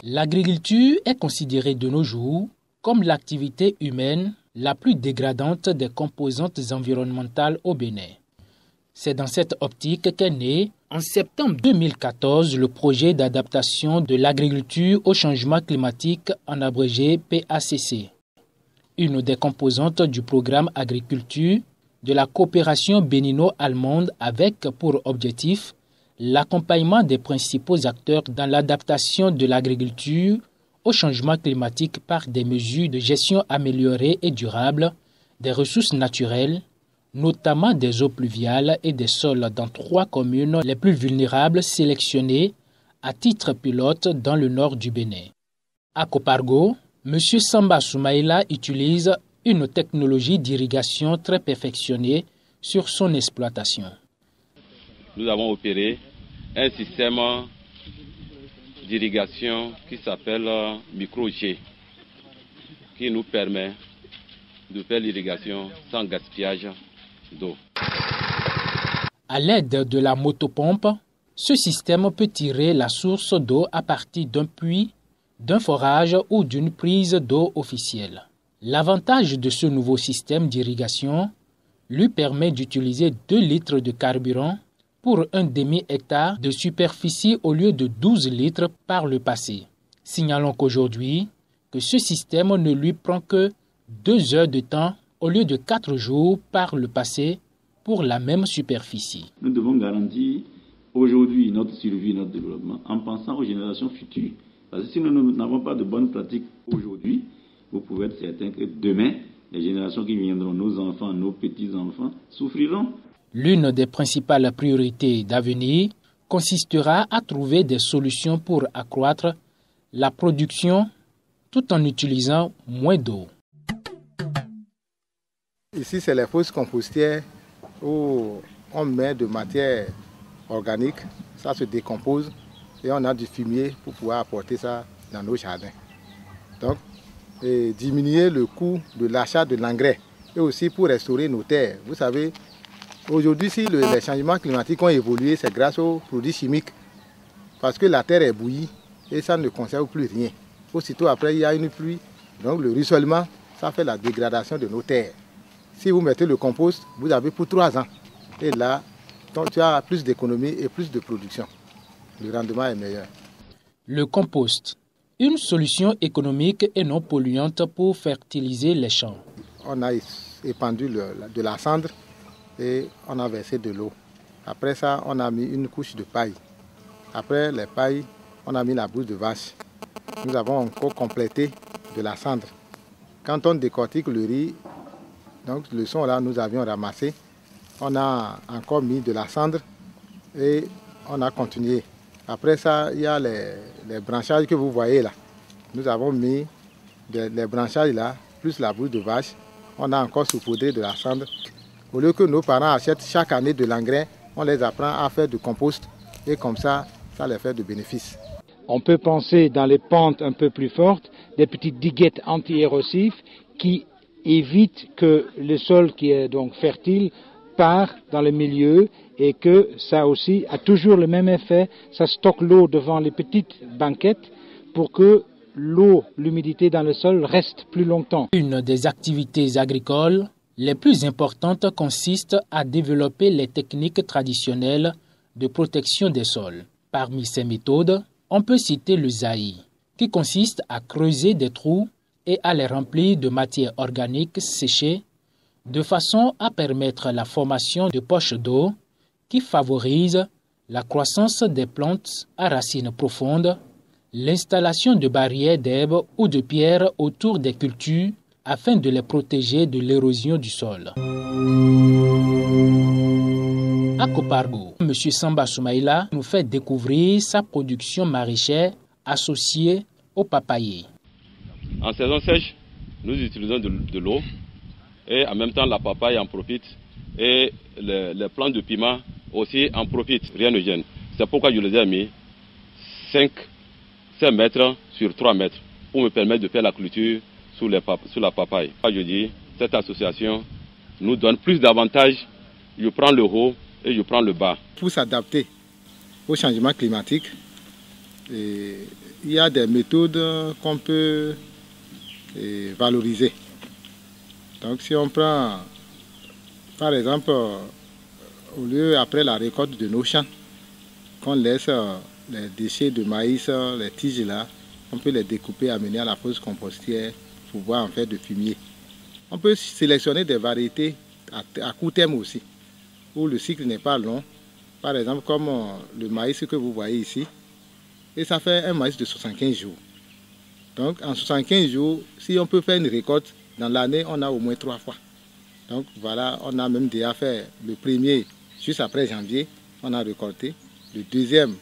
L'agriculture est considérée de nos jours comme l'activité humaine la plus dégradante des composantes environnementales au Bénin. C'est dans cette optique qu'est né, en septembre 2014, le projet d'adaptation de l'agriculture au changement climatique, en abrégé PACC. Une des composantes du programme agriculture de la coopération bénino-allemande avec pour objectif l'accompagnement des principaux acteurs dans l'adaptation de l'agriculture au changement climatique par des mesures de gestion améliorée et durable des ressources naturelles, notamment des eaux pluviales et des sols dans 3 communes les plus vulnérables sélectionnées à titre pilote dans le nord du Bénin. À Kopargo, M. Samba Soumaïla utilise une technologie d'irrigation très perfectionnée sur son exploitation. Nous avons opéré un système d'irrigation qui s'appelle micro-G, qui nous permet de faire l'irrigation sans gaspillage d'eau. À l'aide de la motopompe, ce système peut tirer la source d'eau à partir d'un puits, d'un forage ou d'une prise d'eau officielle. L'avantage de ce nouveau système d'irrigation lui permet d'utiliser 2 litres de carburant pour un demi-hectare de superficie au lieu de 12 litres par le passé. Signalons qu'aujourd'hui, que ce système ne lui prend que 2 heures de temps au lieu de 4 jours par le passé pour la même superficie. Nous devons garantir aujourd'hui notre survie, notre développement en pensant aux générations futures. Parce que si nous n'avons pas de bonnes pratiques aujourd'hui, vous pouvez être certain que demain, les générations qui viendront, nos enfants, nos petits-enfants, souffriront. L'une des principales priorités d'avenir consistera à trouver des solutions pour accroître la production tout en utilisant moins d'eau. Ici, c'est les fosses compostières où on met de matière organique, ça se décompose et on a du fumier pour pouvoir apporter ça dans nos jardins. Donc, diminuer le coût de l'achat de l'engrais et aussi pour restaurer nos terres. Vous savez, aujourd'hui, si les changements climatiques ont évolué, c'est grâce aux produits chimiques. Parce que la terre est bouillie et ça ne conserve plus rien. Aussitôt après, il y a une pluie. Donc le ruissellement, ça fait la dégradation de nos terres. Si vous mettez le compost, vous avez pour 3 ans. Et là, donc, tu as plus d'économie et plus de production. Le rendement est meilleur. Le compost, une solution économique et non polluante pour fertiliser les champs. On a épandu de la cendre et on a versé de l'eau. Après ça, on a mis une couche de paille. Après les pailles, on a mis la bouse de vache. Nous avons encore complété de la cendre. Quand on décortique le riz, donc le son là, nous avions ramassé. On a encore mis de la cendre et on a continué. Après ça, il y a les branchages que vous voyez là. Nous avons mis les branchages là, plus la bouse de vache. On a encore saupoudré de la cendre. Au lieu que nos parents achètent chaque année de l'engrais, on les apprend à faire du compost et comme ça, ça les fait de bénéfices. On peut penser dans les pentes un peu plus fortes, des petites diguettes anti-érosives qui évitent que le sol qui est donc fertile part dans le milieu et que ça aussi a toujours le même effet. Ça stocke l'eau devant les petites banquettes pour que l'eau, l'humidité dans le sol reste plus longtemps. Une des activités agricoles les plus importantes consiste à développer les techniques traditionnelles de protection des sols. Parmi ces méthodes, on peut citer le zaï, qui consiste à creuser des trous et à les remplir de matière organique séchée, de façon à permettre la formation de poches d'eau qui favorisent la croissance des plantes à racines profondes, l'installation de barrières d'herbe ou de pierres autour des cultures afin de les protéger de l'érosion du sol. À Kopargo, M. Samba Soumaïla nous fait découvrir sa production maraîchère associée au papayer. En saison sèche, nous utilisons de l'eau et en même temps la papaye en profite et les plants de piment aussi en profitent, rien ne gêne. C'est pourquoi je les ai mis 5 mètres sur 3 mètres pour me permettre de faire la clôture sous la papaye. Je dis, cette association nous donne plus d'avantages. Je prends le haut et je prends le bas. Pour s'adapter au changement climatique, Et il y a des méthodes qu'on peut valoriser. Donc si on prend, par exemple, au lieu après la récolte de nos champs, qu'on laisse les déchets de maïs, les tiges là, on peut les découper, amener à la fosse compostière pour pouvoir en faire de fumier. On peut sélectionner des variétés à court terme aussi, où le cycle n'est pas long. Par exemple, comme le maïs que vous voyez ici, et ça fait un maïs de 75 jours. Donc en 75 jours, si on peut faire une récolte, dans l'année, on a au moins 3 fois. Donc voilà, on a même déjà fait le premier, juste après janvier, on a récolté. Le deuxième,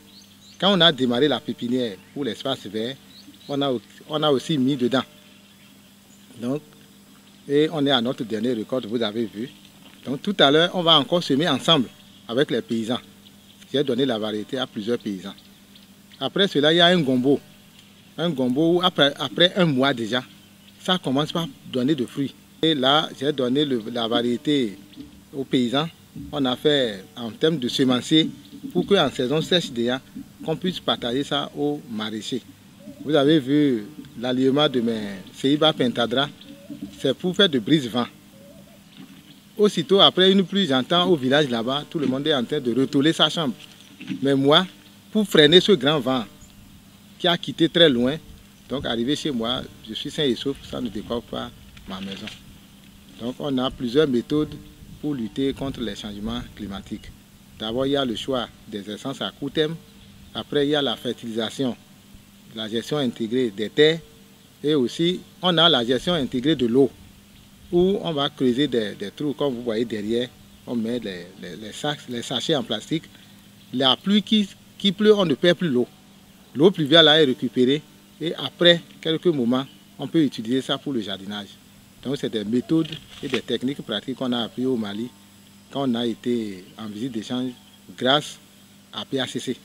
quand on a démarré la pépinière ou l'espace vert, on a aussi mis dedans. Donc, et on est à notre dernière récolte, vous avez vu. Donc tout à l'heure, on va encore semer ensemble avec les paysans. J'ai donné la variété à plusieurs paysans. Après cela, il y a un gombo. Un gombo où après un mois déjà, ça commence par donner de fruits. Et là, j'ai donné la variété aux paysans. On a fait en termes de semencier pour qu'en saison sèche déjà, qu'on puisse partager ça aux maraîchers. Vous avez vu l'alliement de mes Ceiba Pentadra, c'est pour faire de brise-vent. Aussitôt après une pluie, j'entends au village là-bas, tout le monde est en train de retourner sa chambre. Mais moi, pour freiner ce grand vent qui a quitté très loin, donc arrivé chez moi, je suis sain et sauf, ça ne découvre pas ma maison. Donc on a plusieurs méthodes pour lutter contre les changements climatiques. D'abord, il y a le choix des essences à court terme. Après, il y a la fertilisation, la gestion intégrée des terres. Et aussi, on a la gestion intégrée de l'eau, où on va creuser des trous, comme vous voyez derrière. On met les sachets en plastique. La pluie qui pleut, on ne perd plus l'eau. L'eau pluviale est récupérée. Et après quelques moments, on peut utiliser ça pour le jardinage. Donc, c'est des méthodes et des techniques pratiques qu'on a appris au Mali quand on a été en visite d'échange grâce à PACC.